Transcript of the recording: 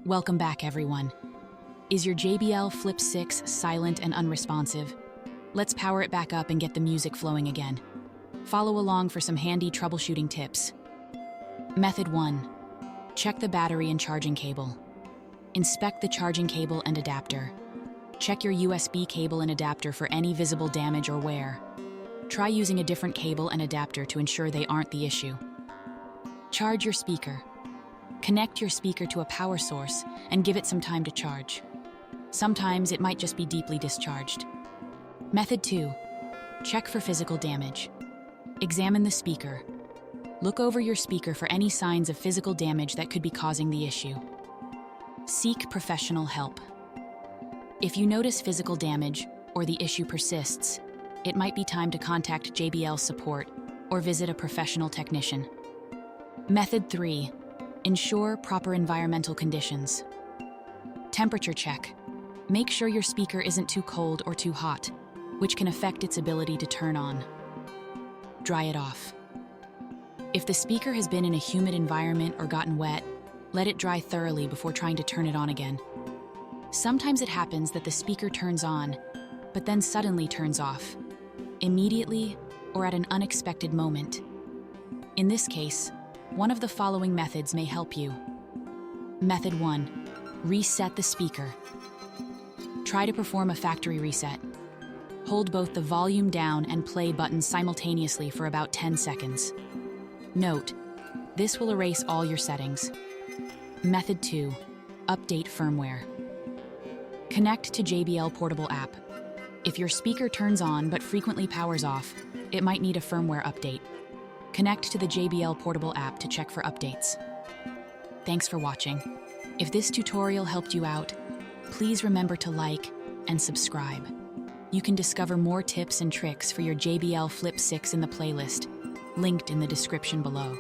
Welcome back, everyone. Is your JBL Flip 6 silent and unresponsive? Let's power it back up and get the music flowing again. Follow along for some handy troubleshooting tips. Method 1. Check the battery and charging cable. Inspect the charging cable and adapter. Check your USB cable and adapter for any visible damage or wear. Try using a different cable and adapter to ensure they aren't the issue. Charge your speaker. Connect your speaker to a power source and give it some time to charge. Sometimes it might just be deeply discharged. Method 2. Check for physical damage. Examine the speaker. Look over your speaker for any signs of physical damage that could be causing the issue. Seek professional help. If you notice physical damage or the issue persists, it might be time to contact JBL support or visit a professional technician. Method 3. Ensure proper environmental conditions. Temperature check. Make sure your speaker isn't too cold or too hot, which can affect its ability to turn on. Dry it off. If the speaker has been in a humid environment or gotten wet, let it dry thoroughly before trying to turn it on again. Sometimes it happens that the speaker turns on, but then suddenly turns off, immediately or at an unexpected moment. In this case, one of the following methods may help you. Method 1. Reset the speaker. Try to perform a factory reset. Hold both the volume down and play buttons simultaneously for about 10 seconds. Note, this will erase all your settings. Method 2. Update firmware. Connect to JBL Portable app. If your speaker turns on but frequently powers off, it might need a firmware update. Connect to the JBL Portable app to check for updates. Thanks for watching. If this tutorial helped you out, please remember to like and subscribe. You can discover more tips and tricks for your JBL Flip 6 in the playlist, linked in the description below.